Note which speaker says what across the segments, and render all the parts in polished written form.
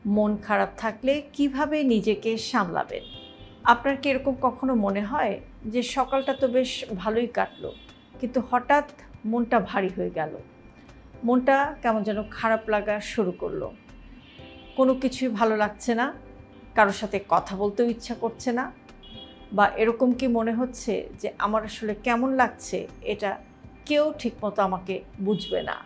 Speaker 1: মন খারাপ থাকলে কিভাবে নিজেকে সামলাবেন? আপনার কি এরকম কখনো মনে হয় যে সকালটা তো বেশ ভালোই কাটলো, কিন্তু হঠাৎ মনটা ভারী হয়ে গেল, মনটা কেমন যেন খারাপ লাগা শুরু করলো, কোনো কিছুই ভালো লাগছে না, কারোর সাথে কথা বলতেও ইচ্ছা করছে না, বা এরকম কি মনে হচ্ছে যে আমার আসলে কেমন লাগছে এটা কেউ ঠিকমতো আমাকে বুঝবে না?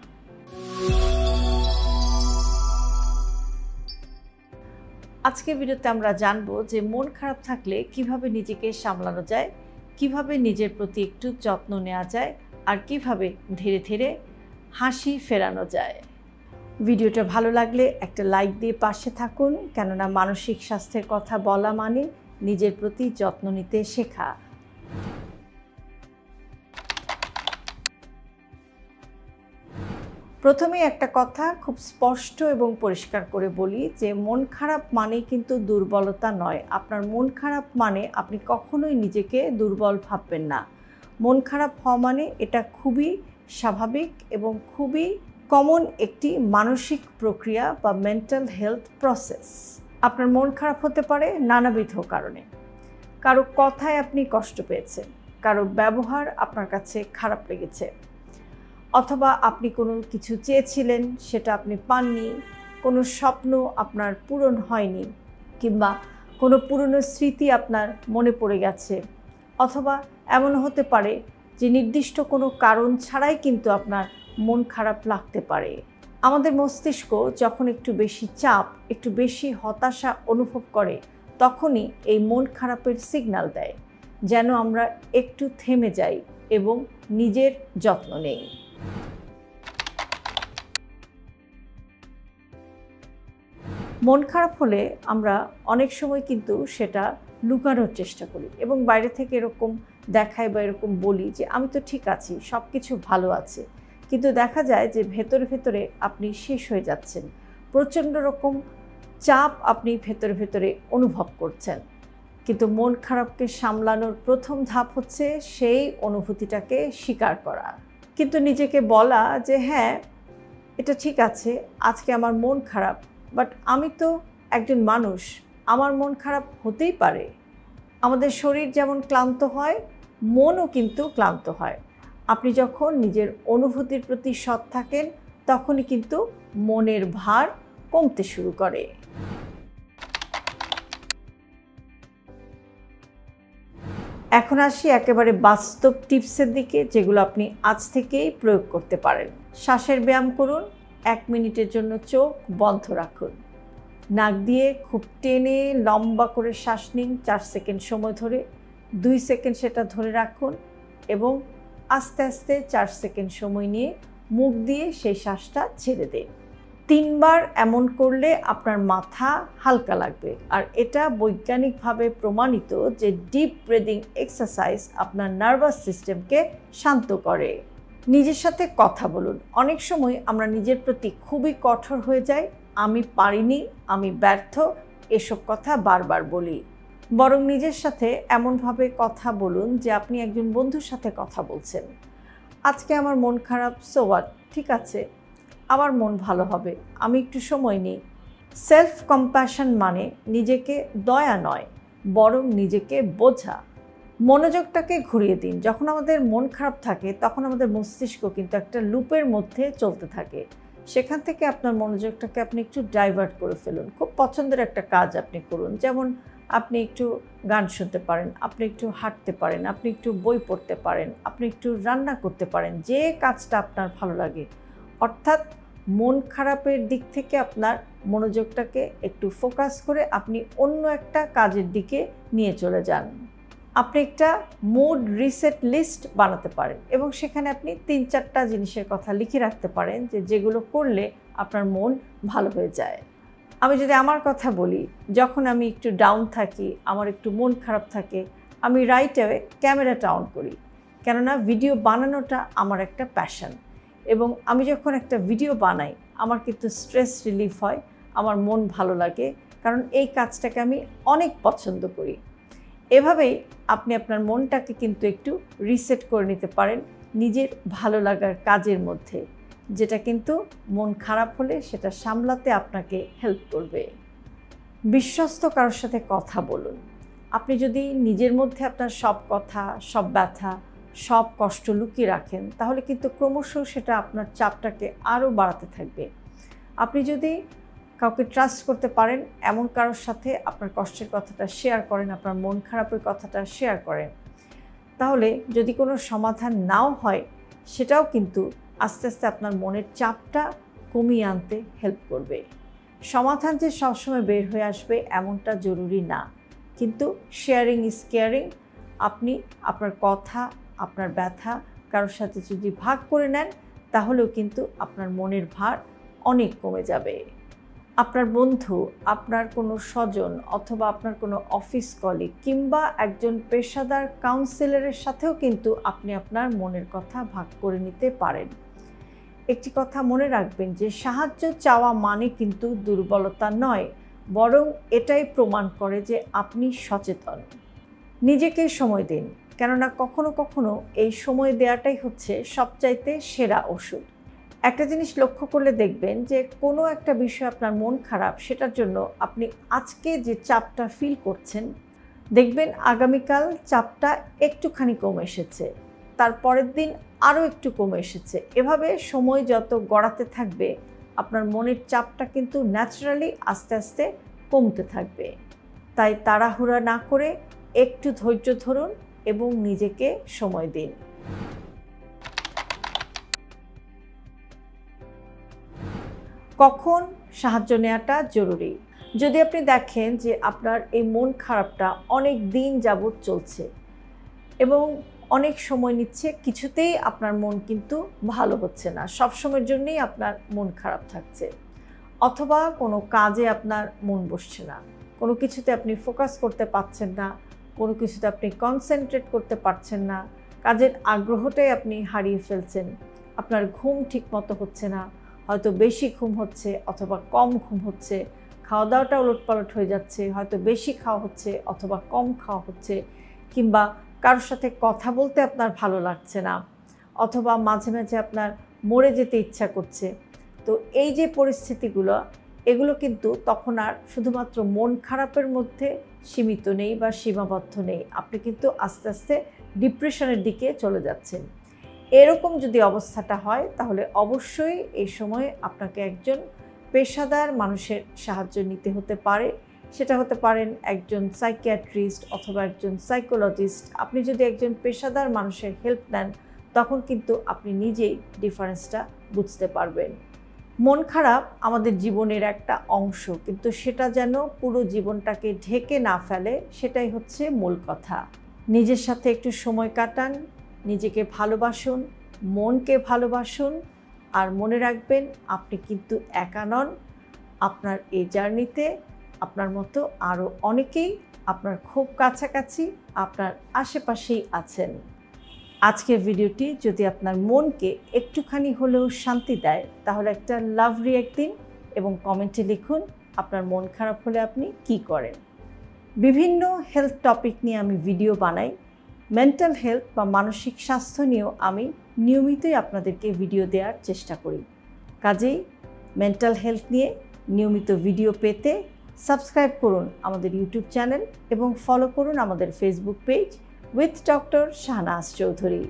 Speaker 1: আজকের ভিডিওতে আমরা জানবো যে মন খারাপ থাকলে কিভাবে নিজেকে সামলানো যায়, কিভাবে নিজের প্রতি একটু যত্ন নেওয়া যায়, আর কিভাবে ধীরে ধীরে হাসি ফেরানো যায়। ভিডিওটা ভালো লাগলে একটা লাইক দিয়ে পাশে থাকুন, কেননা মানসিক স্বাস্থ্যের কথা বলা মানে নিজের প্রতি যত্ন নিতে শেখা। প্রথমেই একটা কথা খুব স্পষ্ট এবং পরিষ্কার করে বলি যে মন খারাপ মানেই কিন্তু দুর্বলতা নয়। আপনার মন খারাপ মানে আপনি কখনোই নিজেকে দুর্বল ভাববেন না। মন খারাপ হওয়া মানে এটা খুবই স্বাভাবিক এবং খুবই কমন একটি মানসিক প্রক্রিয়া বা মেন্টাল হেলথ প্রসেস। আপনার মন খারাপ হতে পারে নানাবিধ কারণে। কারো কথায় আপনি কষ্ট পেয়েছেন, কারো ব্যবহার আপনার কাছে খারাপ লেগেছে, অথবা আপনি কোনো কিছু চেয়েছিলেন সেটা আপনি পাননি, কোনো স্বপ্ন আপনার পূরণ হয়নি, কিংবা কোনো পুরনো স্মৃতি আপনার মনে পড়ে গেছে, অথবা এমন হতে পারে যে নির্দিষ্ট কোনো কারণ ছাড়াই কিন্তু আপনার মন খারাপ লাগতে পারে। আমাদের মস্তিষ্ক যখন একটু বেশি চাপ, একটু বেশি হতাশা অনুভব করে, তখনই এই মন খারাপের সিগন্যাল দেয় যেন আমরা একটু থেমে যাই এবং নিজের যত্ন নেই। মন খারাপ হলে আমরা অনেক সময় কিন্তু সেটা লুকানোর চেষ্টা করি এবং বাইরে থেকে এরকম দেখাই বা এরকম বলি যে আমি তো ঠিক আছি, সব কিছু ভালো আছে, কিন্তু দেখা যায় যে ভেতরে ভেতরে আপনি শেষ হয়ে যাচ্ছেন। প্রচণ্ড রকম চাপ আপনি ভেতরে ভেতরে অনুভব করছেন। কিন্তু মন খারাপকে সামলানোর প্রথম ধাপ হচ্ছে সেই অনুভূতিটাকে স্বীকার করা, কিন্তু নিজেকে বলা যে হ্যাঁ, এটা ঠিক আছে, আজকে আমার মন খারাপ, বাট আমি তো একজন মানুষ, আমার মন খারাপ হতেই পারে। আমাদের শরীর যেমন ক্লান্ত হয়, মনও কিন্তু ক্লান্ত হয়। আপনি যখন নিজের অনুভূতির প্রতি সৎ থাকেন, তখনই কিন্তু মনের ভার কমতে শুরু করে। এখন আসি একেবারে বাস্তব টিপসের দিকে, যেগুলো আপনি আজ থেকেই প্রয়োগ করতে পারেন। শ্বাসের ব্যায়াম করুন। 1 মিনিটের জন্য চোখ বন্ধ রাখুন। নাক দিয়ে খুব টেনে লম্বা করে শ্বাস নিন 4 সেকেন্ড সময় ধরে। 2 সেকেন্ড সেটা ধরে রাখুন এবং আস্তে আস্তে 4 সেকেন্ড সময় নিয়ে মুখ দিয়ে সেই শ্বাসটা ছেড়ে দিন। 3 বার এমন করলে আপনার মাথা হালকা লাগবে। আর এটা বৈজ্ঞানিকভাবে প্রমাণিত যে ডিপ ব্রিদিং এক্সারসাইজ আপনার নার্ভাস সিস্টেমকে শান্ত করে। নিজের সাথে কথা বলুন। অনেক সময় আমরা নিজের প্রতি খুবই কঠোর হয়ে যাই। আমি পারিনি, আমি ব্যর্থ, এসব কথা বারবার বলি। বরং নিজের সাথে এমনভাবে কথা বলুন যে আপনি একজন বন্ধুর সাথে কথা বলছেন। আজকে আমার মন খারাপ, সো হোয়াট, ঠিক আছে, আমার মন ভালো হবে, আমি একটু সময় নিই। সেলফ কম্প্যাশন মানে নিজেকে দয়া নয়, বরং নিজেকে বোঝা। মনোযোগটাকে ঘুরিয়ে দিন। যখন আমাদের মন খারাপ থাকে, তখন আমাদের মস্তিষ্ক কিন্তু একটা লুপের মধ্যে চলতে থাকে। সেখান থেকে আপনার মনোযোগটাকে আপনি একটু ডাইভার্ট করে ফেলুন। খুব পছন্দের একটা কাজ আপনি করুন, যেমন আপনি একটু গান শুনতে পারেন, আপনি একটু হাঁটতে পারেন, আপনি একটু বই পড়তে পারেন, আপনি একটু রান্না করতে পারেন, যে কাজটা আপনার ভালো লাগে। অর্থাৎ মন খারাপের দিক থেকে আপনার মনোযোগটাকে একটু ফোকাস করে আপনি অন্য একটা কাজের দিকে নিয়ে চলে যান। আপনি একটা মুড রিসেট লিস্ট বানাতে পারেন এবং সেখানে আপনি 3-4টা জিনিসের কথা লিখে রাখতে পারেন যেগুলো করলে আপনার মন ভালো হয়ে যায়। আমি যদি আমার কথা বলি, যখন আমি একটু ডাউন থাকি, আমার একটু মন খারাপ থাকে, আমি রাইট অ্যাওয়ে ক্যামেরাটা অন করি, কেননা ভিডিও বানানোটা আমার একটা প্যাশন। এবং আমি যখন একটা ভিডিও বানাই, আমার কিন্তু স্ট্রেস রিলিফ হয়, আমার মন ভালো লাগে, কারণ এই কাজটাকে আমি অনেক পছন্দ করি। এভাবেই আপনি আপনার মনটাকে কিন্তু একটু রিসেট করে নিতে পারেন নিজের ভালো লাগার কাজের মধ্যে, যেটা কিন্তু মন খারাপ হলে সেটা সামলাতে আপনাকে হেল্প করবে। বিশ্বস্ত কারোর সাথে কথা বলুন। আপনি যদি নিজের মধ্যে আপনার সব কথা, সব ব্যথা, সব কষ্ট লুকিয়ে রাখেন, তাহলে কিন্তু ক্রমশ সেটা আপনার চাপটাকে আরও বাড়াতে থাকবে। আপনি যদি কাউকে ট্রাস্ট করতে পারেন, এমন কারোর সাথে আপনার কষ্টের কথাটা শেয়ার করেন, আপনার মন খারাপের কথাটা শেয়ার করেন, তাহলে যদি কোনো সমাধান নাও হয়, সেটাও কিন্তু আস্তে আস্তে আপনার মনের চাপটা কমিয়ে আনতে হেল্প করবে। সমাধান যে সবসময় বের হয়ে আসবে এমনটা জরুরি না, কিন্তু শেয়ারিং ইজ কেয়ারিং। আপনি আপনার কথা, আপনার ব্যথা কারোর সাথে যদি ভাগ করে নেন, তাহলেও কিন্তু আপনার মনের ভার অনেক কমে যাবে। আপনার বন্ধু, আপনার কোনো স্বজন অথবা আপনার কোনো অফিস কলিগ কিংবা একজন পেশাদার কাউন্সিলরের সাথেও কিন্তু আপনি আপনার মনের কথা ভাগ করে নিতে পারেন। একটি কথা মনে রাখবেন যে সাহায্য চাওয়া মানে কিন্তু দুর্বলতা নয়, বরং এটাই প্রমাণ করে যে আপনি সচেতন। নিজেকে সময় দিন, কেননা কখনো কখনো এই সময় দেওয়াটাই হচ্ছে সবচাইতে সেরা ওষুধ। একটা জিনিস লক্ষ্য করলে দেখবেন যে কোনো একটা বিষয় আপনার মন খারাপ, সেটার জন্য আপনি আজকে যে চাপটা ফিল করছেন, দেখবেন আগামীকাল চাপটা একটুখানি কমে এসেছে, তার পরের দিন আরও একটু কমে এসেছে। এভাবে সময় যত গড়াতে থাকবে, আপনার মনের চাপটা কিন্তু ন্যাচারালি আস্তে আস্তে কমতে থাকবে। তাই তাড়াহুড়া না করে একটু ধৈর্য ধরুন এবং নিজেকে সময় দিন। কখন সাহায্য নেওয়াটা জরুরি? যদি আপনি দেখেন যে আপনার এই মন খারাপটা অনেক দিন যাবৎ চলছে এবং অনেক সময় নিচ্ছে, কিছুতেই আপনার মন কিন্তু ভালো হচ্ছে না, সবসময়ের জন্যই আপনার মন খারাপ থাকছে, অথবা কোনো কাজে আপনার মন বসছে না, কোনো কিছুতে আপনি ফোকাস করতে পারছেন না, কোনো কিছুতে আপনি কনসেন্ট্রেট করতে পারছেন না, কাজের আগ্রহটাই আপনি হারিয়ে ফেলছেন, আপনার ঘুম ঠিকমতো হচ্ছে না, হয়তো বেশি ঘুম হচ্ছে অথবা কম ঘুম হচ্ছে, খাওয়া দাওয়াটা ওলটপালট হয়ে যাচ্ছে, হয়তো বেশি খাওয়া হচ্ছে অথবা কম খাওয়া হচ্ছে, কিংবা কারোর সাথে কথা বলতে আপনার ভালো লাগছে না, অথবা মাঝে মাঝে আপনার মরে যেতে ইচ্ছা করছে। তো এই যে পরিস্থিতিগুলো, এগুলো কিন্তু তখন আর শুধুমাত্র মন খারাপের মধ্যে সীমিত নেই বা সীমাবদ্ধ নেই, আপনি কিন্তু আস্তে আস্তে ডিপ্রেশনের দিকে চলে যাচ্ছেন। এরকম যদি অবস্থাটা হয়, তাহলে অবশ্যই এই সময় আপনাকে একজন পেশাদার মানুষের সাহায্য নিতে হতে পারে। সেটা হতে পারেন একজন সাইকিয়াট্রিস্ট অথবা একজন সাইকোলজিস্ট। আপনি যদি একজন পেশাদার মানুষের হেল্প নেন, তখন কিন্তু আপনি নিজেই ডিফারেন্সটা বুঝতে পারবেন। মন খারাপ আমাদের জীবনের একটা অংশ, কিন্তু সেটা যেন পুরো জীবনটাকে ঢেকে না ফেলে, সেটাই হচ্ছে মূল কথা। নিজের সাথে একটু সময় কাটান, নিজেকে ভালোবাসুন, মনকে ভালোবাসুন, আর মনে রাখবেন আপনি কিন্তু একা নন। আপনার এই জার্নিতে আপনার মতো আরও অনেকেই আপনার খুব কাছাকাছি, আপনার আশেপাশেই আছেন। আজকের ভিডিওটি যদি আপনার মনকে একটুখানি হলেও শান্তি দেয়, তাহলে একটা লাভ রিঅ্যাক্ট দিন এবং কমেন্টে লিখুন আপনার মন খারাপ হলে আপনি কি করেন। বিভিন্ন হেলথ টপিক নিয়ে আমি ভিডিও বানাই। মেন্টাল হেলথ বা মানসিক স্বাস্থ্য নিয়েও আমি নিয়মিতই আপনাদেরকে ভিডিও দেওয়ার চেষ্টা করি। কাজেই মেন্টাল হেলথ নিয়ে নিয়মিত ভিডিও পেতে সাবস্ক্রাইব করুন আমাদের ইউটিউব চ্যানেল এবং ফলো করুন আমাদের Facebook page with doctor Shahnaz Chowdhury.